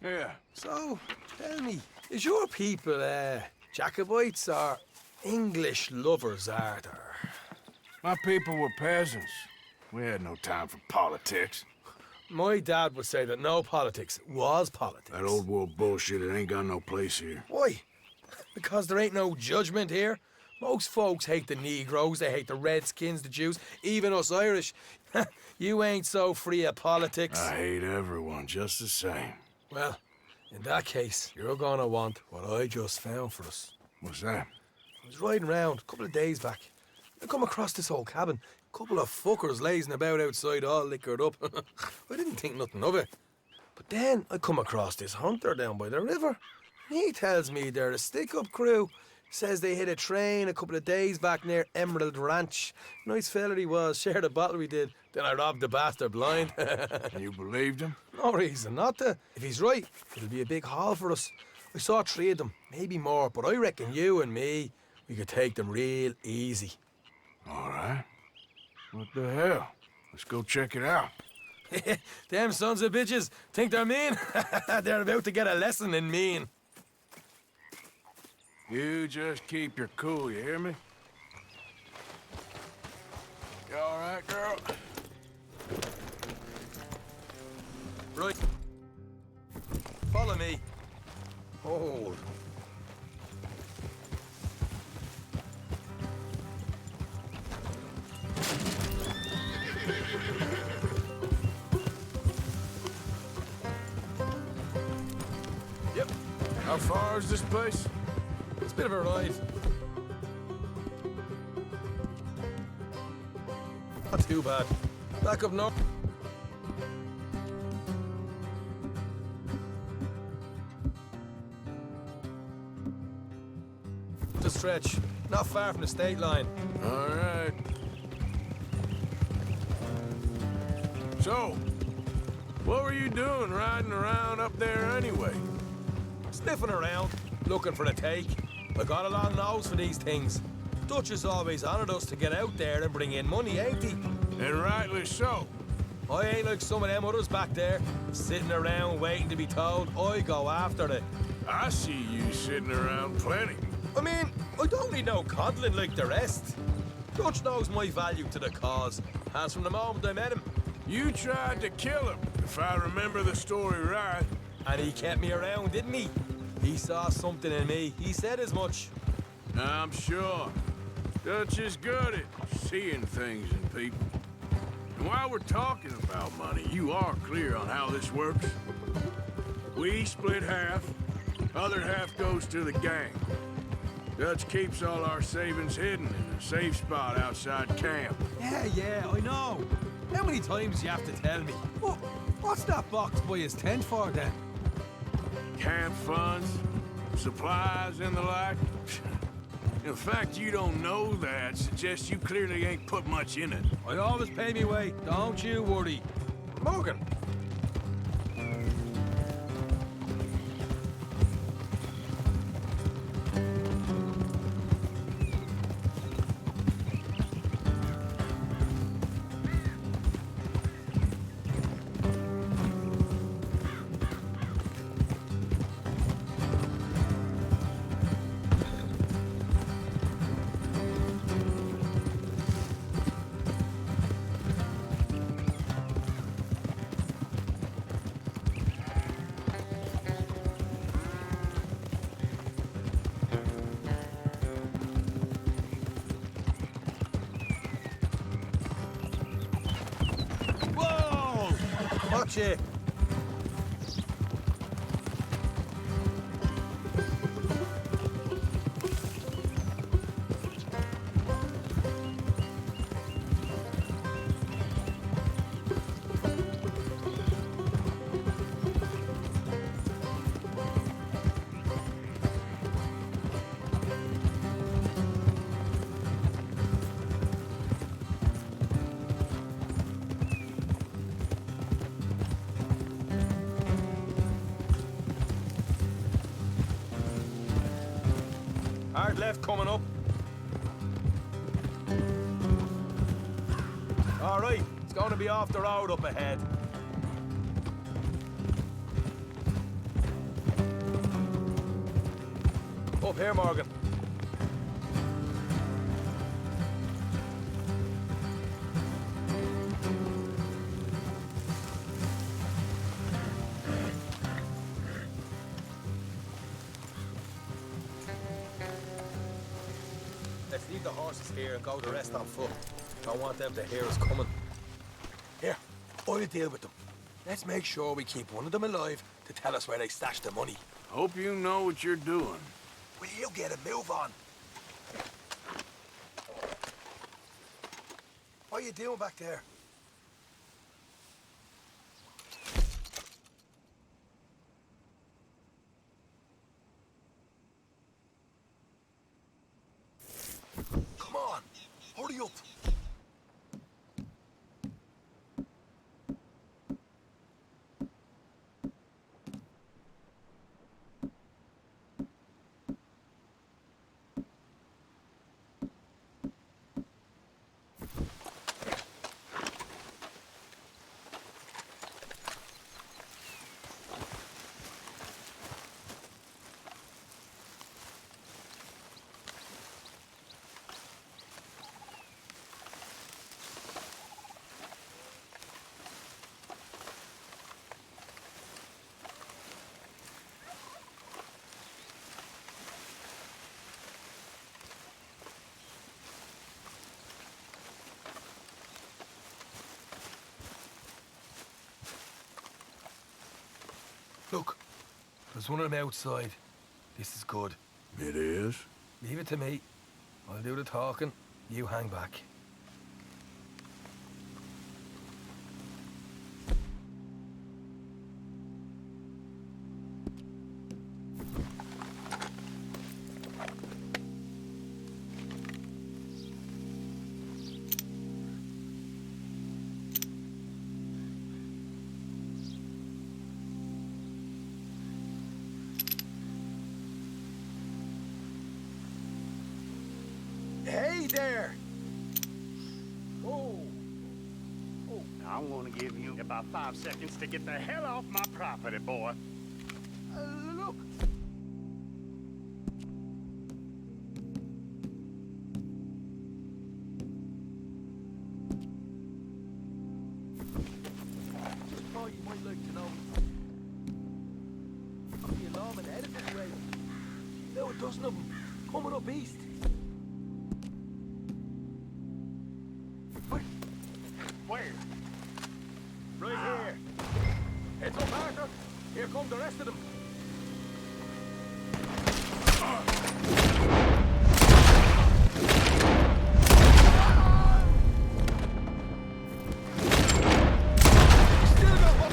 Yeah. So, tell me, is your people, Jacobites or English lovers, Arthur? My people were peasants. We had no time for politics. My dad would say that no politics was politics. That old world bullshit, it ain't got no place here. Why? Because there ain't no judgment here. Most folks hate the Negroes, they hate the Redskins, the Jews, even us Irish. You ain't so free of politics. I hate everyone just the same. Well, in that case, you're gonna want what I just found for us. What's that? I was riding around a couple of days back. I come across this old cabin. A couple of fuckers lazing about outside all liquored up. I didn't think nothing of it. But then I come across this hunter down by the river. He tells me they're a stick-up crew. Says they hit a train a couple of days back near Emerald Ranch. Nice fella he was, shared a bottle we did. Then I robbed the bastard blind. You believed him? No reason not to. If he's right, it'll be a big haul for us. I saw 3 of them, maybe more, but I reckon you and me, we could take them real easy. All right. What the hell? Let's go check it out. Them sons of bitches think they're mean. They're about to get a lesson in mean. You just keep your cool, you hear me? You all right, girl? Right. Follow me. Hold. Yep. How far is this place? It's a bit of a ride. Not too bad. Back up north. To stretch. Not far from the state line. All right. So, what were you doing riding around up there anyway? Sniffing around, looking for the take. I got a long nose for these things. Dutch has always honoured us to get out there and bring in money, ain't he? And rightly so. I ain't like some of them others back there, sitting around waiting to be told. I go after it. I see you sitting around plenty. I mean, I don't need no coddling like the rest. Dutch knows my value to the cause, as from the moment I met him. You tried to kill him, if I remember the story right. And he kept me around, didn't he? He saw something in me. He said as much. I'm sure. Dutch is good at seeing things in people. And while we're talking about money, you are clear on how this works. We split half, other half goes to the gang. Dutch keeps all our savings hidden in a safe spot outside camp. Yeah, I know. How many times you have to tell me? What's that box by his tent for then? Camp funds, supplies, and the like. The fact you don't know that suggests you clearly ain't put much in it. I always pay me way, don't you worry. Morgan. Watch it. Hard left coming up. All right, it's going to be off the road up ahead. Up here, Morgan. Let's leave the horses here and go the rest on foot. Don't want them to hear us coming. Here, I'll deal with them. Let's make sure we keep one of them alive to tell us where they stashed the money. Hope you know what you're doing. Will you get a move on? What are you doing back there? Come on, hurry up. Look, there's one of them outside. This is good. It is? Leave it to me. I'll do the talking. You hang back. Hey there! Oh. I'm gonna give you about 5 seconds to get the hell off my property, boy. Look. Just thought you might like to know. I'll be alarming ahead of this way. Now a dozen of them coming up east. Where? Right here. Heads up, Arthur. Here come the rest of them. Still got one.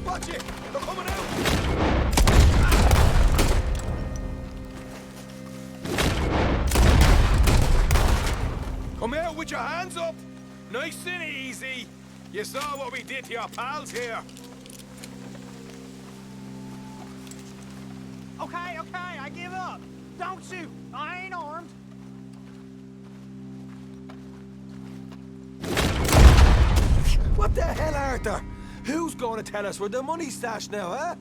Watch it! They're coming out! Come out with your hands up! Nice and easy! You saw what we did to your pals here! Okay, I give up. Don't shoot. I ain't armed. What the hell, Arthur? Who's going to tell us where the money's stashed now, huh?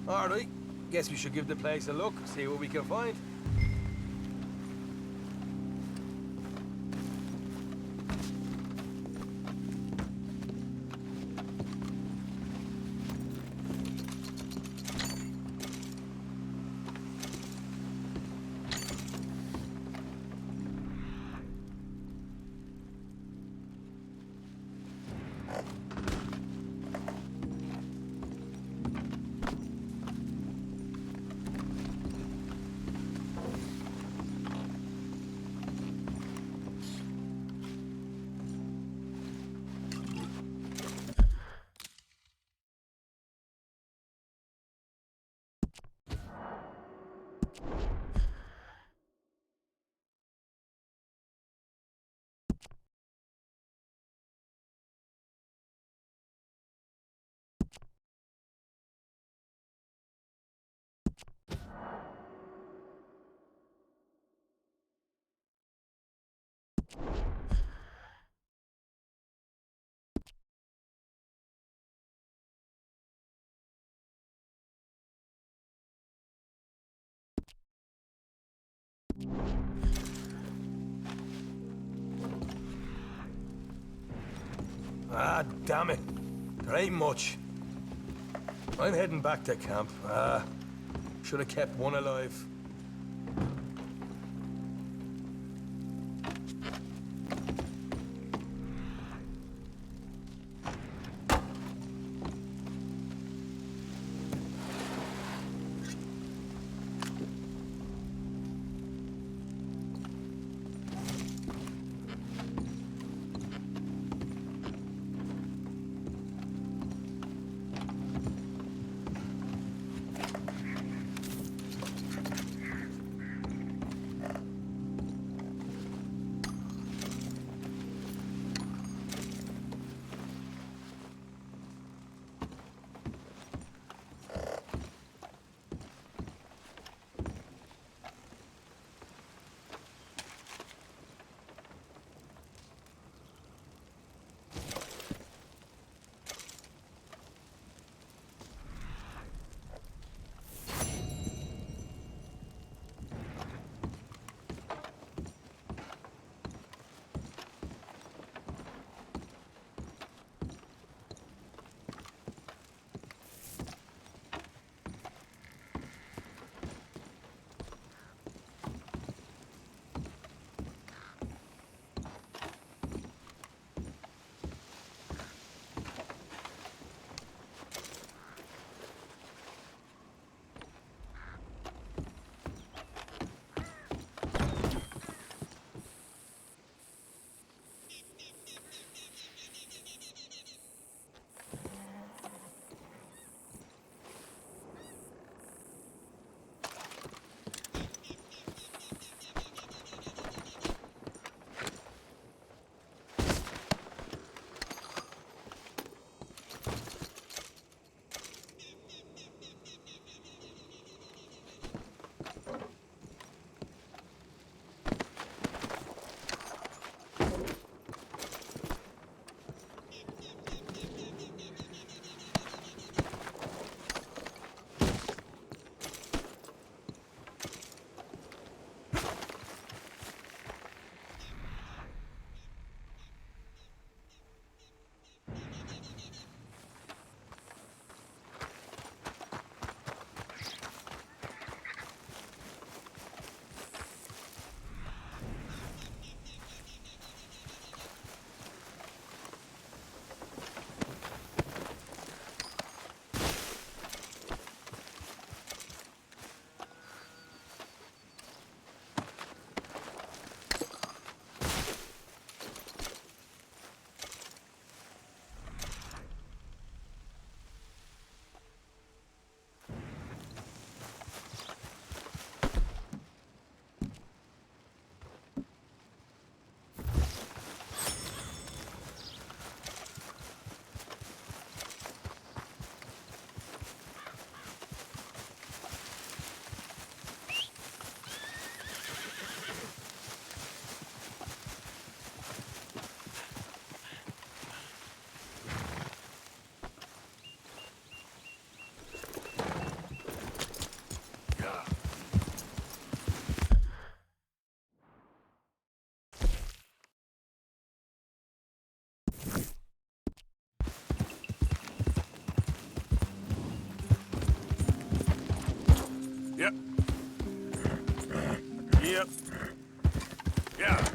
All right. Guess we should give the place a look, see what we can find. Ah, damn it. There ain't much. I'm heading back to camp. Should have kept one alive. Yep. Yep. Yeah.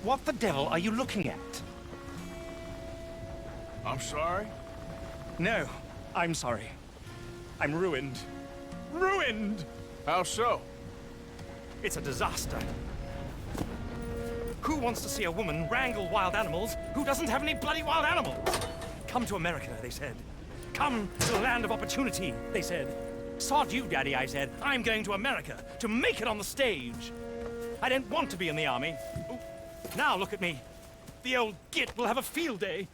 What the devil are you looking at? I'm sorry? No, I'm sorry. I'm ruined. Ruined! How so? It's a disaster. Who wants to see a woman wrangle wild animals who doesn't have any bloody wild animals? Come to America, they said. Come to the land of opportunity, they said. Sod you, Daddy, I said. I'm going to America to make it on the stage. I didn't want to be in the army. Now look at me. The old git will have a field day.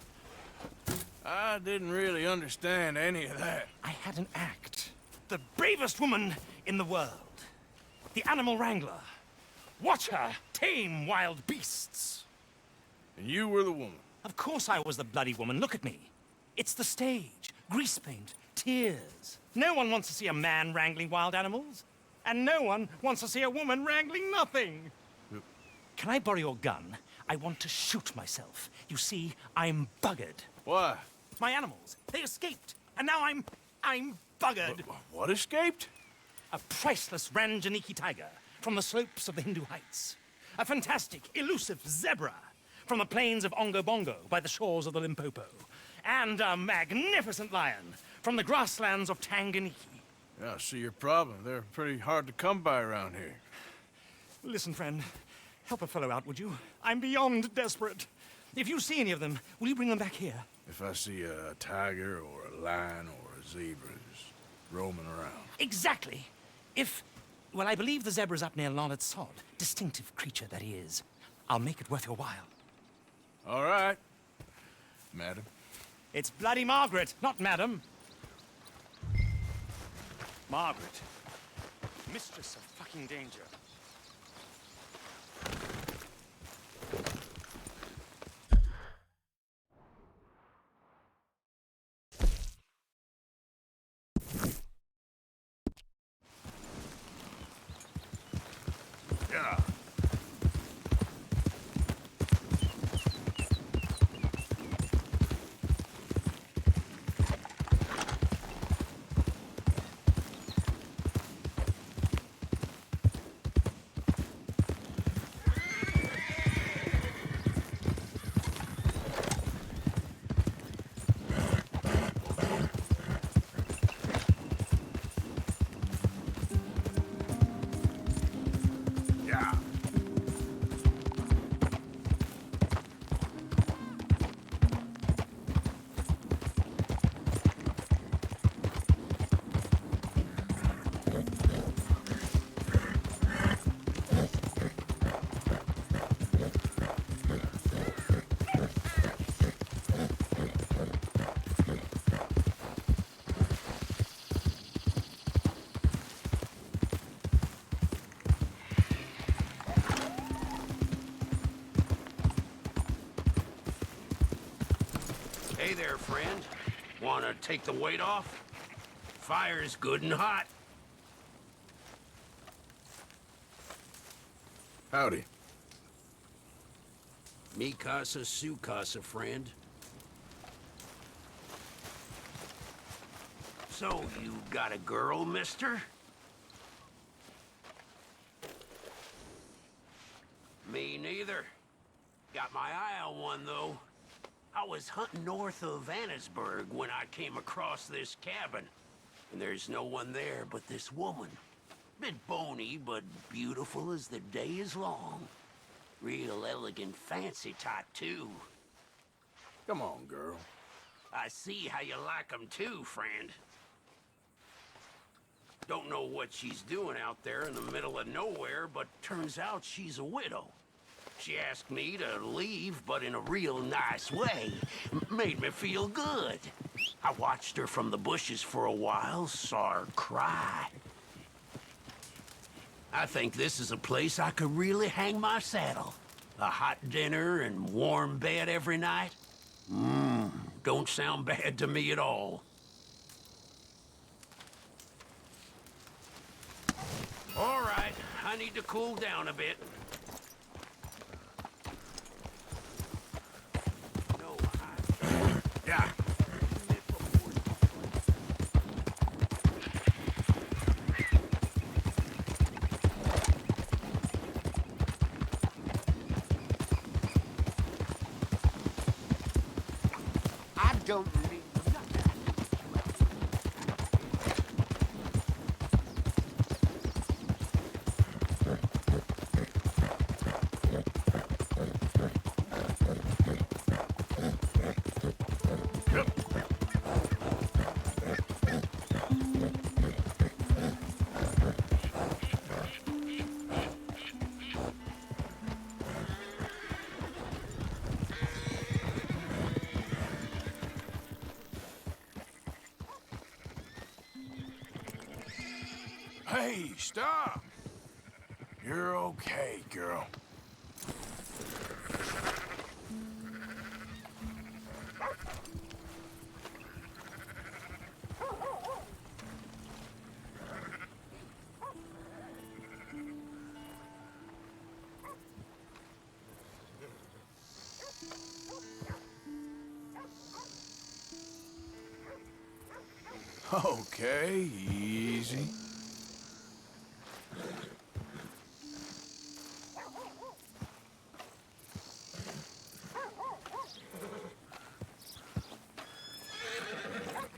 I didn't really understand any of that. I had an act. The bravest woman in the world. The animal wrangler. Watch her tame wild beasts. And you were the woman. Of course I was the bloody woman. Look at me. It's the stage. Grease paint. Tears. No one wants to see a man wrangling wild animals. And no one wants to see a woman wrangling nothing. Can I borrow your gun? I want to shoot myself. You see, I'm buggered. Why? My animals, they escaped. And now I'm buggered. What escaped? A priceless Ranjaniki tiger from the slopes of the Hindu Heights. A fantastic, elusive zebra from the plains of Ongo Bongo by the shores of the Limpopo. And a magnificent lion from the grasslands of Tanganyika. Yeah, I see your problem. They're pretty hard to come by around here. Listen, friend, help a fellow out, would you? I'm beyond desperate. If you see any of them, will you bring them back here? If I see a tiger or a lion or a zebra just roaming around. Exactly. Well, I believe the zebra's up near Larned Sod. Distinctive creature that he is. I'll make it worth your while. All right, madam. It's bloody Margaret, not madam. Margaret. Mistress of fucking danger. Yeah. Hey there, friend. Wanna take the weight off? Fire's good and hot. Howdy. Mi casa, su casa, friend. So, you got a girl, mister? Me neither. Got my eye on one, though. I was hunting north of Annesburg when I came across this cabin. And there's no one there but this woman. Bit bony, but beautiful as the day is long. Real elegant, fancy type, too. Come on, girl. I see how you like 'em too, friend. Don't know what she's doing out there in the middle of nowhere, but turns out she's a widow. She asked me to leave, but in a real nice way. Made me feel good. I watched her from the bushes for a while, saw her cry. I think this is a place I could really hang my saddle. A hot dinner and warm bed every night. Don't sound bad to me at all. All right, I need to cool down a bit. Yeah. I don't need nothing. Hey, stop! You're okay, girl. Okay, easy.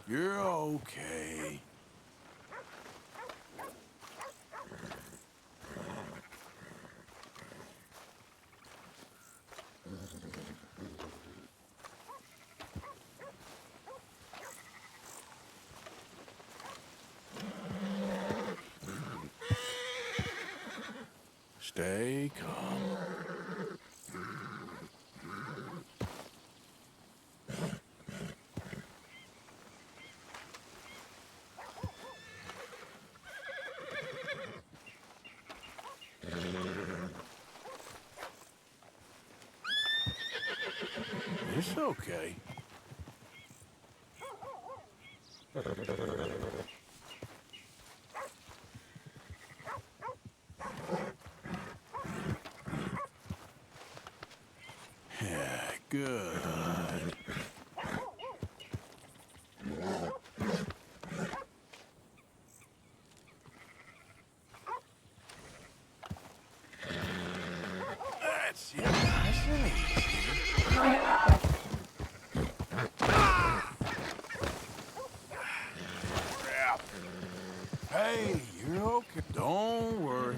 You're okay. Stay calm. It's okay. Yeah, good. That's it. Nice and easy. Crap. Hey, you're okay. Don't worry.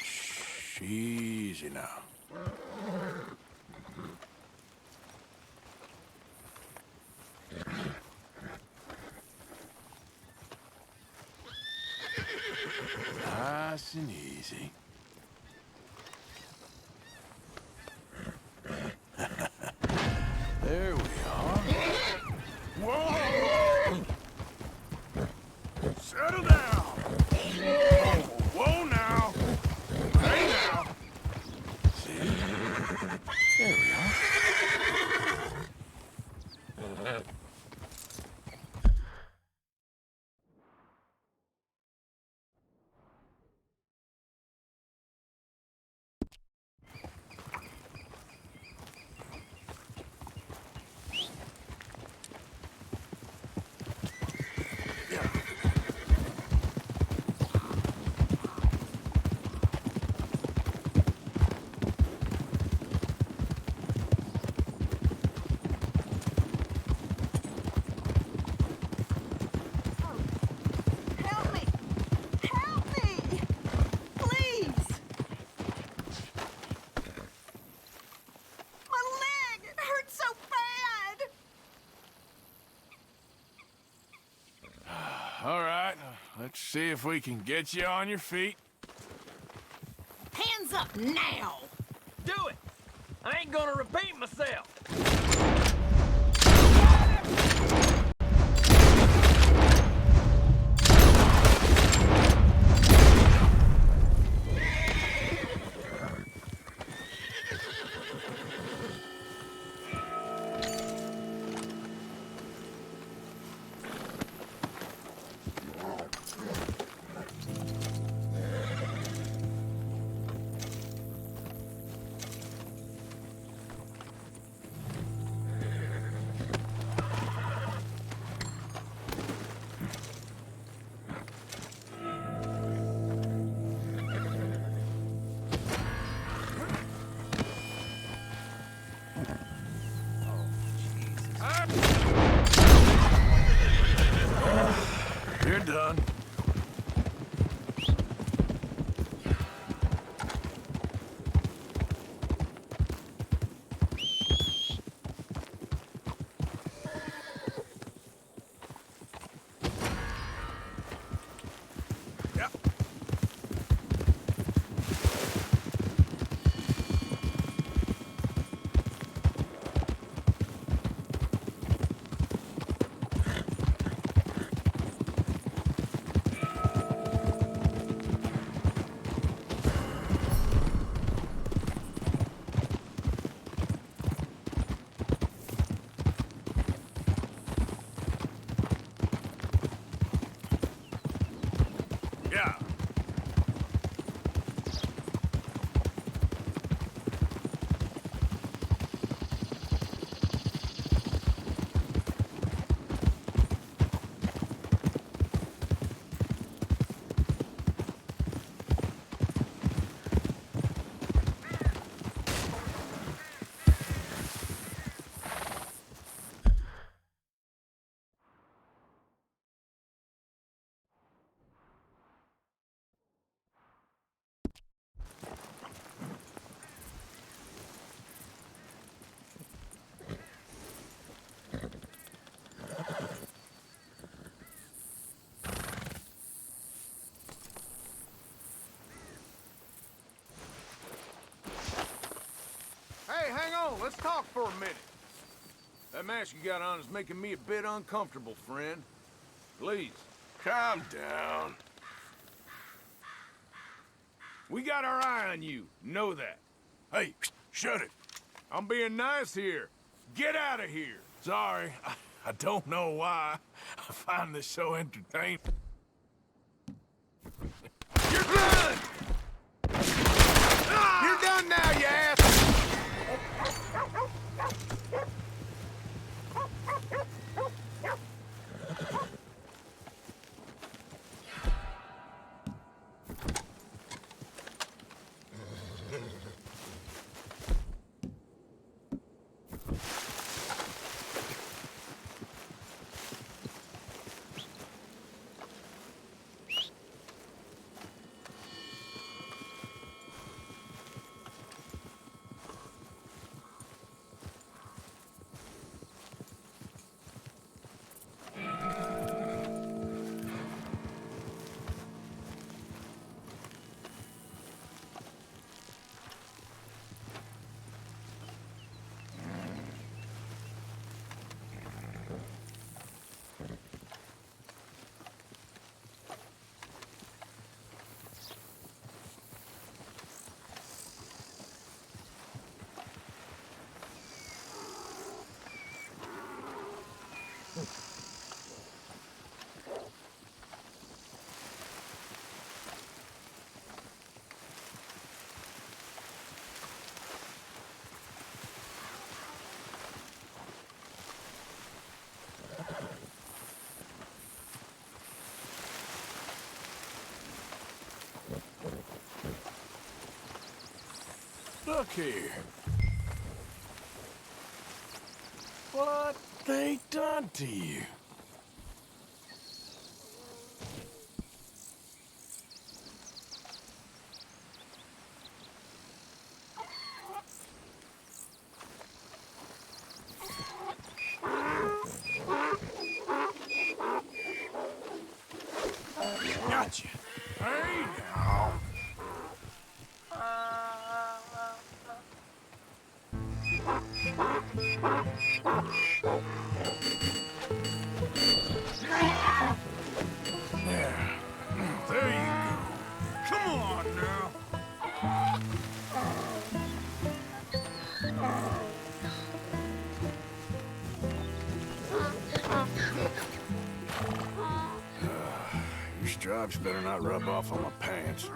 Shh, easy now. Nice and easy. There we are. Whoa! Settle down. Whoa now. Hey now. See? There we are. Help me! Help me! Please! My leg! It hurts so bad! All right, let's see if we can get you on your feet. Hands up now! Do it! I ain't gonna repeat myself. let's talk for a minute. That mask you got on is making me a bit uncomfortable, friend. Please, calm down. We got our eye on you. Know that. Hey, shut it. I'm being nice here. Get out of here. Sorry, I don't know why. I find this so entertaining. You're done! You're done now, you ass! Look here. What they done to you? Gotcha. Hey now. Yeah. There you go. Come on now. Your stripes better not rub off on my pants.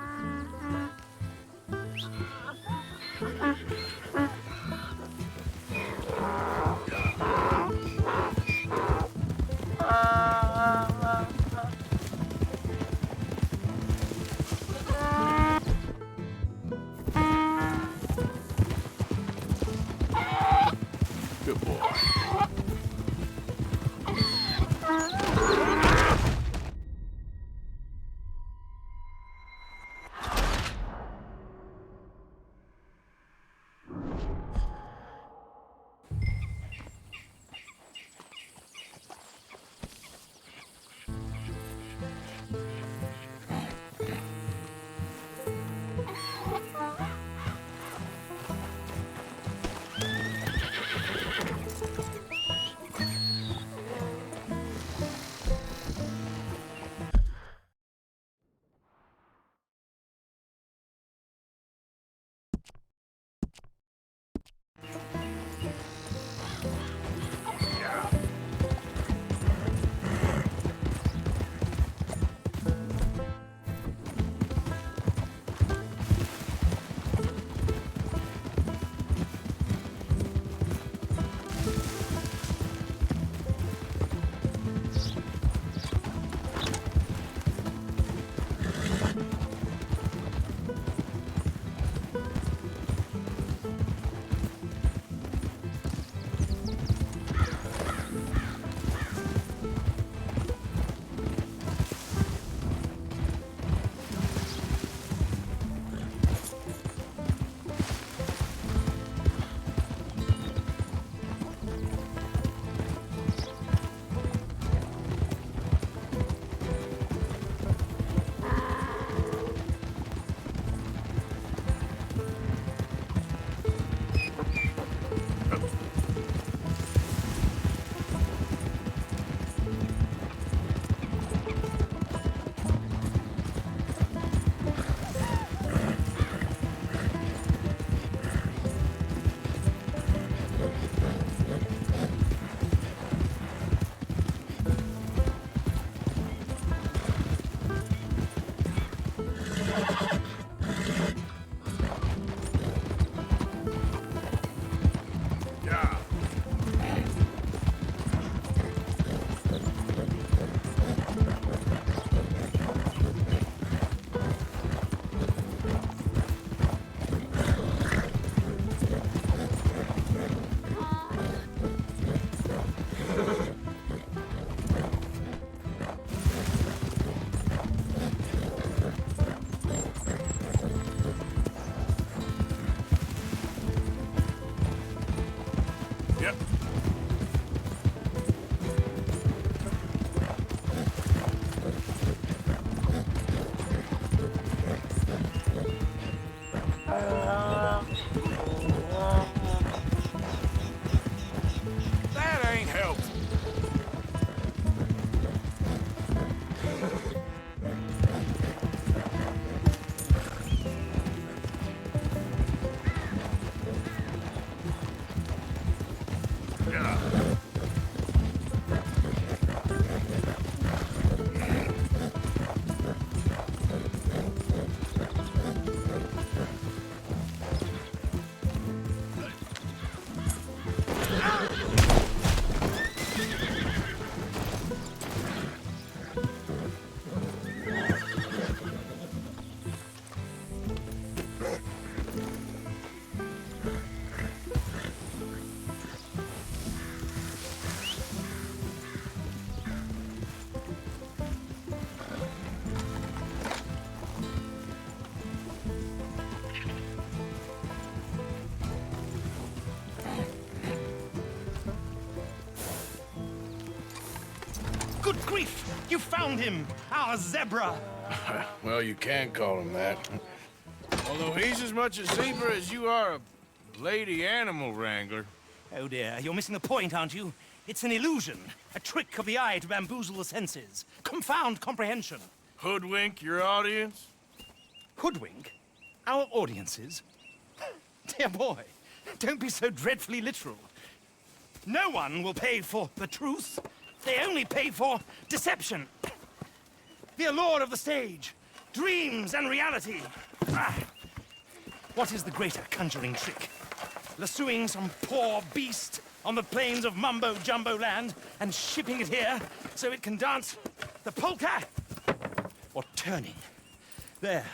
Good boy. Good grief! You found him! Our zebra! Well, you can call him that. Although he's as much a zebra as you are a lady animal wrangler. Oh dear, you're missing the point, aren't you? It's an illusion. A trick of the eye to bamboozle the senses. Confound comprehension. Hoodwink your audience? Hoodwink? Our audiences? Dear boy, don't be so dreadfully literal. No one will pay for the truth. They only pay for deception. The allure of the stage. Dreams and reality. Ah. What is the greater conjuring trick? Lassoing some poor beast on the plains of Mumbo-Jumbo land and shipping it here so it can dance the polka? Or turning, there,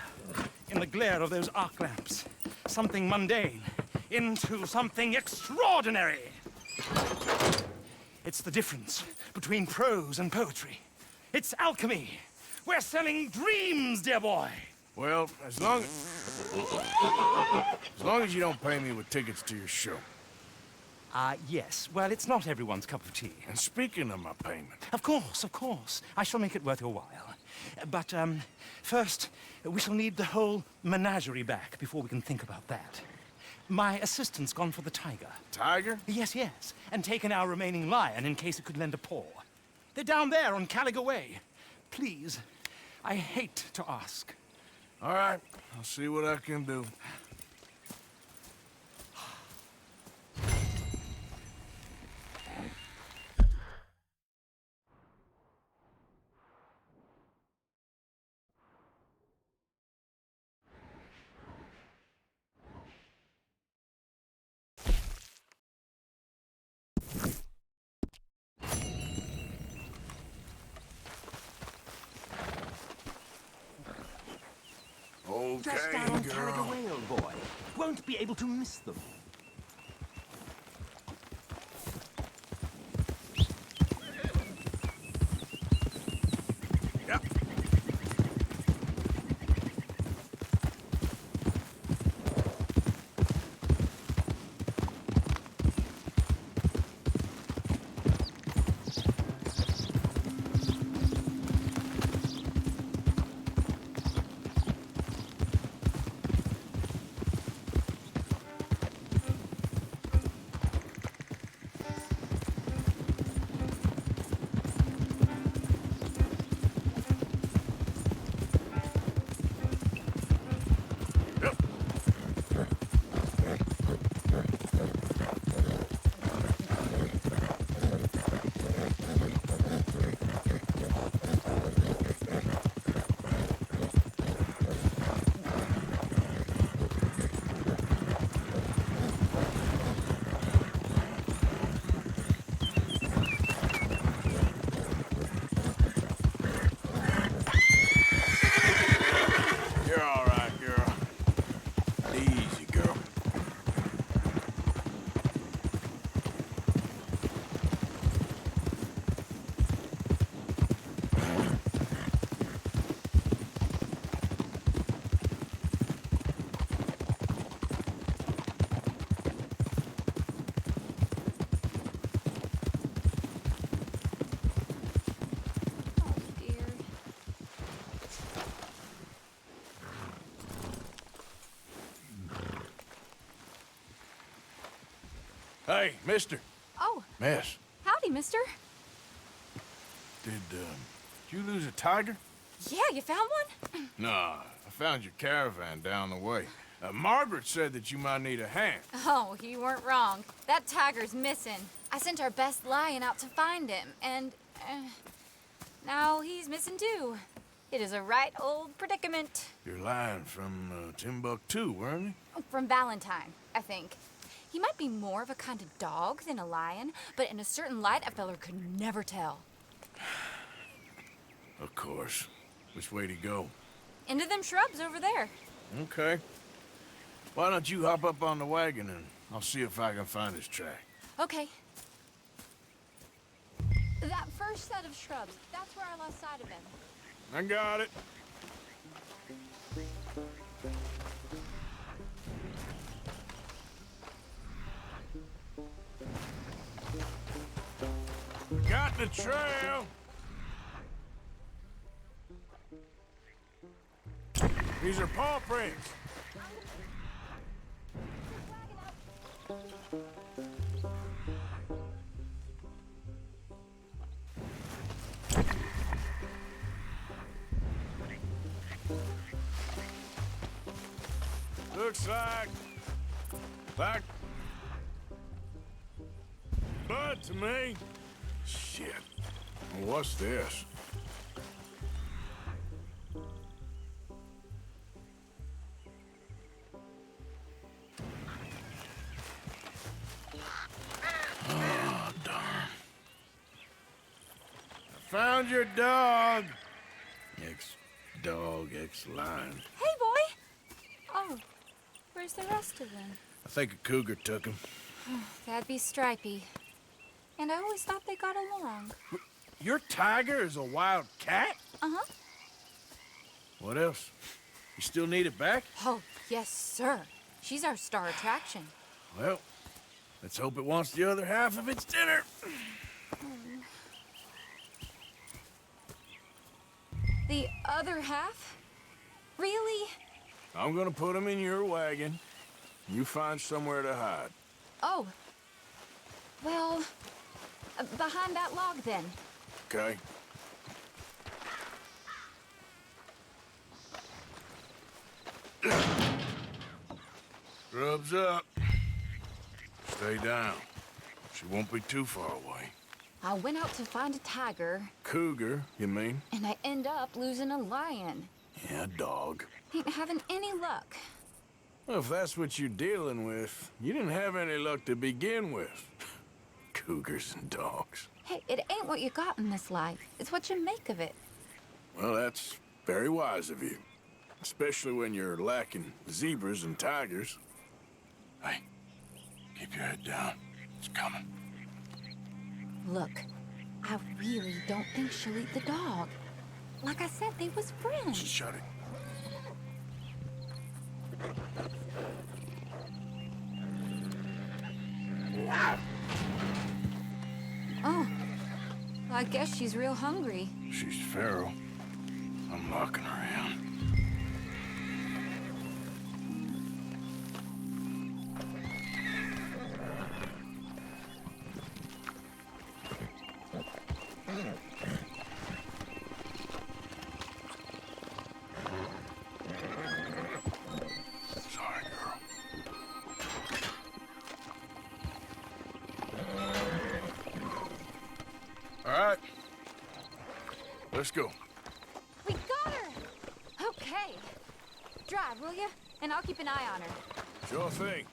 in the glare of those arc lamps, something mundane into something extraordinary? It's the difference between prose and poetry. It's alchemy. We're selling dreams, dear boy. Well, as long as you don't pay me with tickets to your show. Yes. Well, it's not everyone's cup of tea. And speaking of my payment, Of course. I shall make it worth your while. But, first, we shall need the whole menagerie back before we can think about that. My assistant's gone for the tiger. Tiger? Yes. And taken our remaining lion in case it could lend a paw. They're down there on Caliga Way. Please, I hate to ask. All right, I'll see what I can do. Just down on Caliga Way, old boy. Won't be able to miss them. Yep. You're all right, girl. Easy, girl. Oh, dear. Hey, mister. Oh, Miss, howdy, mister. did you lose a tiger? Yeah, you found one? Nah, I found your caravan down the way. Margaret said that you might need a hand. Oh, you weren't wrong. That tiger's missing. I sent our best lion out to find him, and now he's missing too. It is a right old predicament. You're lying from Timbuktu, weren't you? From Valentine, I think. He might be more of a kind of dog than a lion, but in a certain light, a feller could never tell. Of course. Which way to go? Into them shrubs over there. Okay. Why don't you hop up on the wagon and I'll see if I can find his track. Okay. That first set of shrubs, that's where I lost sight of him. I got it. Got the trail. These are paw prints. Looks like blood to me. Shit. What's this? Oh, darn. I found your dog. Ex-dog, ex-lion. Hey, boy! Oh, where's the rest of them? I think a cougar took him. That'd be Stripey. And I always thought they got along. Your tiger is a wild cat? Uh-huh. What else? You still need it back? Oh, yes, sir. She's our star attraction. Well, let's hope it wants the other half of its dinner. The other half? Really? I'm gonna put him in your wagon. You find somewhere to hide. Oh. Well, behind that log, then. Okay? Scrubs up. Stay down. She won't be too far away. I went out to find a tiger, Cougar, you mean? and I end up losing a lion. Yeah, dog. Ain't having any luck. Well, if that's what you're dealing with, you didn't have any luck to begin with. Cougars and dogs. Hey, it ain't what you got in this life. It's what you make of it. Well, that's very wise of you. Especially when you're lacking zebras and tigers. Hey, keep your head down. It's coming. Look, I really don't think she'll eat the dog. Like I said, they was friends. Shut it. Oh, I guess she's real hungry. She's feral. I'm locking her in. Sorry, girl. All right. Let's go. We got her! Okay. Drive, will you? And I'll keep an eye on her. Sure thing.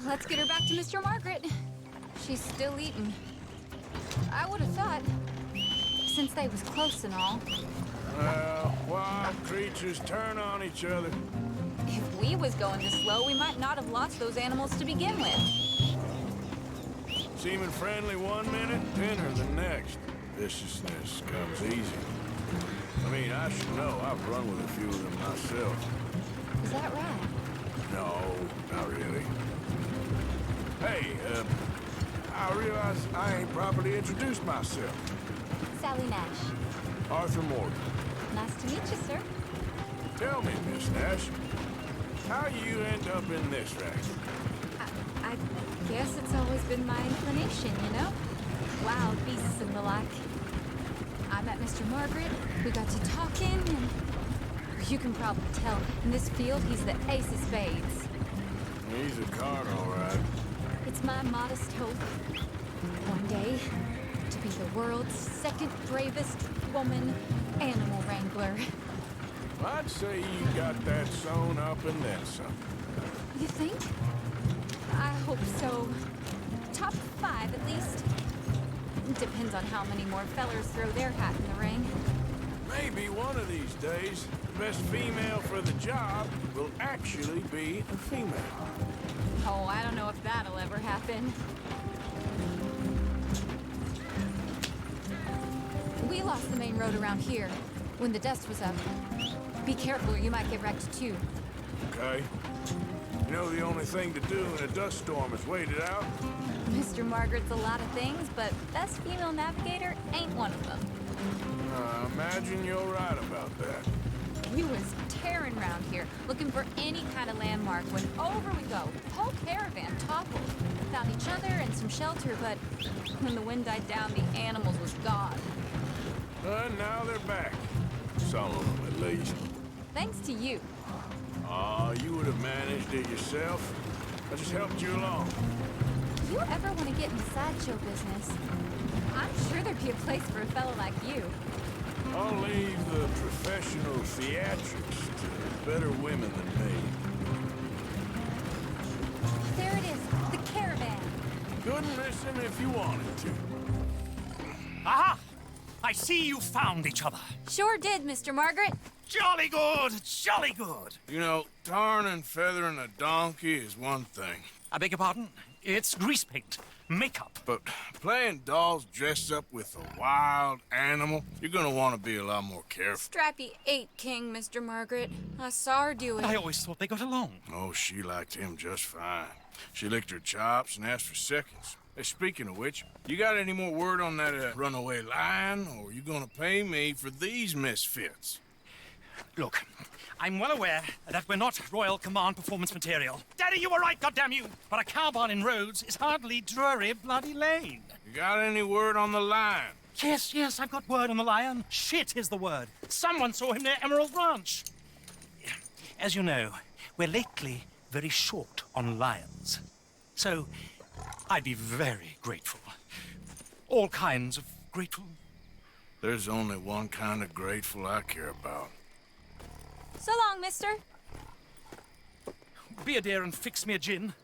Let's get her back to Mr. Margaret. She's still eating. I would have thought, since they was close and all, Wild creatures turn on each other. if we was going this slow, we might not have lost those animals to begin with. Seeming friendly one minute, thinner the next. Viciousness comes easy. I mean, I should know. I've run with a few of them myself. Is that right? No, not really. Hey, I realize I ain't properly introduced myself. Sally Nash. Arthur Morgan. Nice to meet you, sir. Tell me, Miss Nash, how you end up in this racket? I guess it's always been my inclination, you know? Wild beasts and the like. I met Mr. Margaret, we got to talking, and you can probably tell, in this field, he's the ace of spades. He's a card, all right. It's my modest hope, one day, to be the world's second bravest woman animal wrangler. I'd say you got that sewn up and then some. You think? I hope so. Top 5, at least. Depends on how many more fellers throw their hat in the ring. Maybe one of these days, the best female for the job will actually be a female. Oh, I don't know if that'll ever happen. We lost the main road around here when the dust was up. Be careful or you might get wrecked too. Okay? You know the only thing to do in a dust storm is wait it out? Mr. Margaret's a lot of things, but best female navigator ain't one of them. I imagine you're right about that. We was tearing around here, looking for any kind of landmark when over we go. The whole caravan toppled. Found each other and some shelter, but when the wind died down, the animals was gone. And now they're back. Some of them, at least. Thanks to you. You would have managed it yourself. I just helped you along. If you ever want to get in the sideshow business, I'm sure there'd be a place for a fellow like you. I'll leave the professional theatrics to better women than me. There it is, the caravan. Couldn't miss him if you wanted to. Aha! I see you found each other. Sure did, Mr. Margaret. Jolly good, jolly good. You know, tarring and feathering a donkey is one thing. I beg your pardon? It's grease paint, makeup. But playing dolls dressed up with a wild animal, you're gonna want to be a lot more careful. Strappy ate King, Mr. Margaret. I saw her do it. I always thought they got along. Oh, she liked him just fine. She licked her chops and asked for seconds. Hey, speaking of which, you got any more word on that runaway lion, or you gonna pay me for these misfits? Look, I'm well aware that we're not Royal Command performance material. Daddy, you were right, goddamn you! But a cow barn in Rhodes is hardly Drury Bloody Lane. You got any word on the lion? Yes, I've got word on the lion. Shit is the word. Someone saw him near Emerald Ranch. As you know, we're lately very short on lions. So, I'd be very grateful. All kinds of grateful. There's only one kind of grateful I care about. So long, mister. Be a dear and fix me a gin.